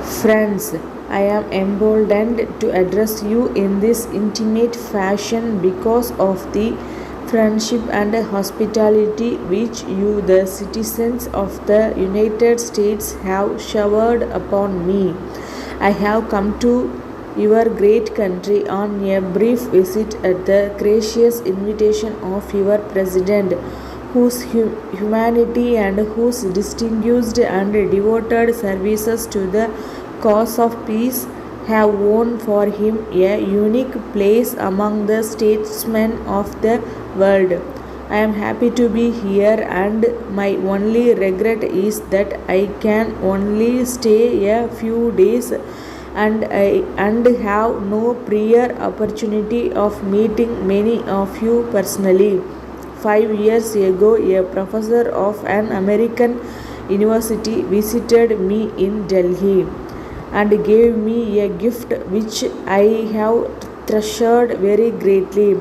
Friends, I am emboldened to address you in this intimate fashion because of the friendship and hospitality which you, the citizens of the United States, have showered upon me. I have come to your great country on a brief visit at the gracious invitation of your president, whose humanity and whose distinguished and devoted services to the cause of peace have won for him a unique place among the statesmen of the world. I am happy to be here, and my only regret is that I can only stay a few days and have no prior opportunity of meeting many of you personally. 5 years ago, a professor of an American university visited me in Delhi and gave me a gift which I have treasured very greatly.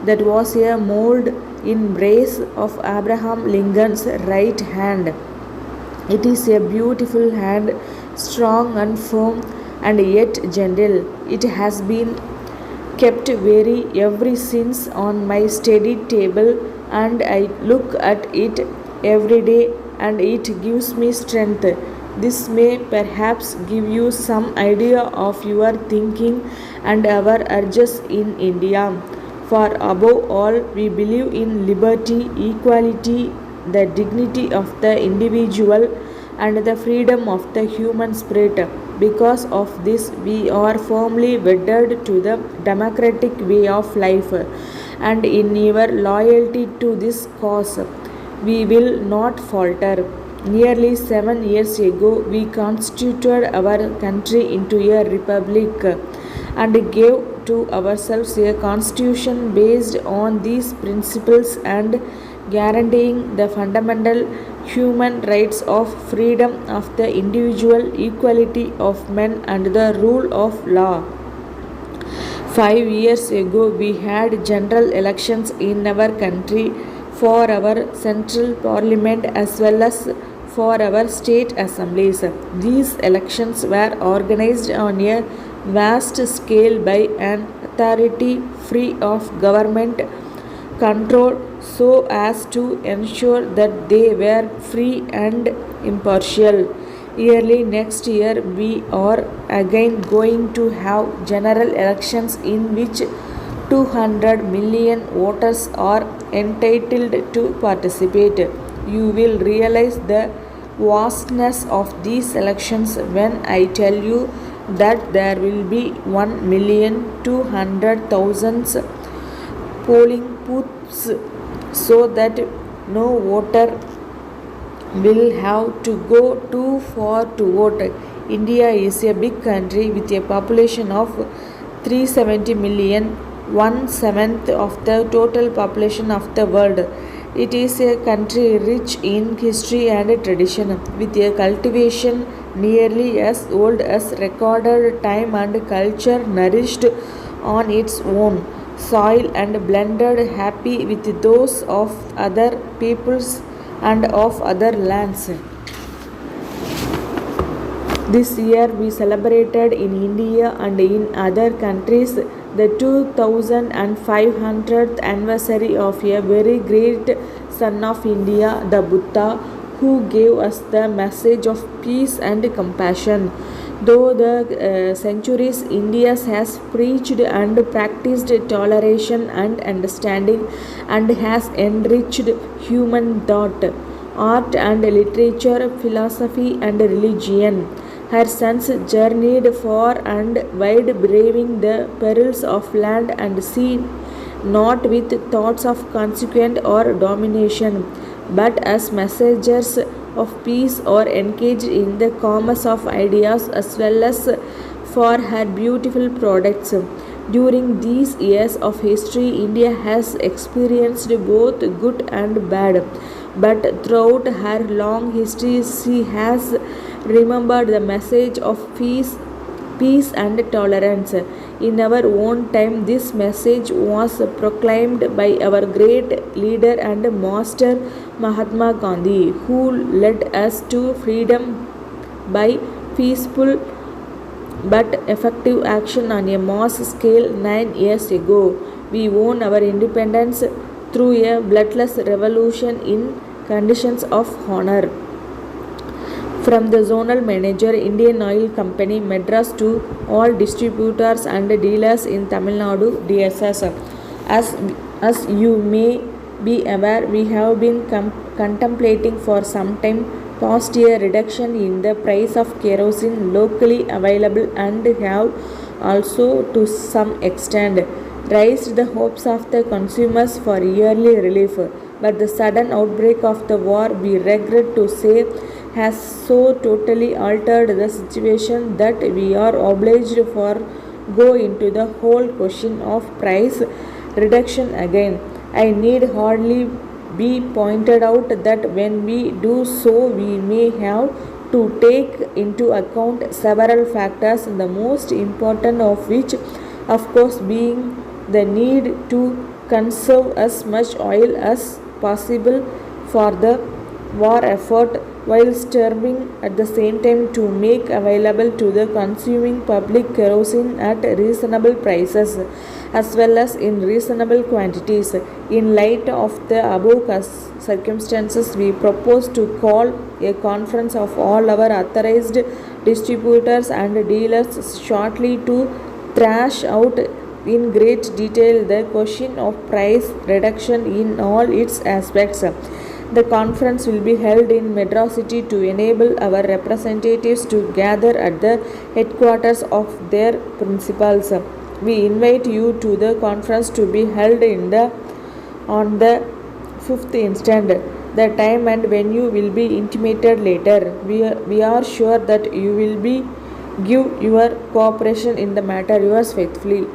That was a mold in brass of Abraham Lincoln's right hand. It is a beautiful hand, strong and firm, and yet gentle. It has been kept very ever since on my study table, and I look at it every day, and it gives me strength. This may perhaps give you some idea of your thinking and our urges in India. For above all, we believe in liberty, equality, the dignity of the individual, and the freedom of the human spirit. Because of this, we are firmly wedded to the democratic way of life, and in your loyalty to this cause, we will not falter. Nearly 7 years ago, we constituted our country into a republic and gave to ourselves a constitution based on these principles and guaranteeing the fundamental human rights of freedom of the individual, equality of men, and the rule of law. 5 years ago, we had general elections in our country for our central parliament as well as for our state assemblies. These elections were organized on a vast scale by an authority free of government control so as to ensure that they were free and impartial. Early next year, we are again going to have general elections in which 200 million voters are entitled to participate. You will realize the vastness of these elections when I tell you that there will be 1,200,000 polling booths so that no voter will have to go too far to vote. India is a big country with a population of 370 million, 1/7 of the total population of the world. It is a country rich in history and tradition, with a cultivation nearly as old as recorded time and culture nourished on its own soil and blended happy with those of other peoples and of other lands. This year we celebrated in India and in other countries the 2500th anniversary of a very great son of India, the Buddha, who gave us the message of peace and compassion. Though the centuries, India has preached and practiced toleration and understanding and has enriched human thought, art and literature, philosophy and religion. Her sons journeyed far and wide, braving the perils of land and sea, not with thoughts of consequence or domination, but as messengers of peace or engaged in the commerce of ideas as well as for her beautiful products. During these years of history, India has experienced both good and bad, but throughout her long history, she has remembered the message of peace and tolerance. In our own time, this message was proclaimed by our great leader and master Mahatma Gandhi, who led us to freedom by peaceful but effective action on a mass scale 9 years ago. We won our independence through a bloodless revolution in conditions of honor. From the zonal manager, Indian Oil Company, Madras, to all distributors and dealers in Tamil Nadu, DSS. As you may be aware, we have been contemplating for some time past a reduction in the price of kerosene locally available and have also to some extent raised the hopes of the consumers for yearly relief. But the sudden outbreak of the war, we regret to say, has so totally altered the situation that we are obliged for go into the whole question of price reduction again. I need hardly be pointed out that when we do so, we may have to take into account several factors, the most important of which, of course, being the need to conserve as much oil as possible for the war effort, while striving at the same time to make available to the consuming public kerosene at reasonable prices as well as in reasonable quantities. In light of the above circumstances, we propose to call a conference of all our authorized distributors and dealers shortly to thrash out in great detail the question of price reduction in all its aspects. The conference will be held in Madras City to enable our representatives to gather at the headquarters of their principals. We invite you to the conference to be held on the 5th instant. The time and venue will be intimated later. We are sure that you will give your cooperation in the matter. Yours faithfully.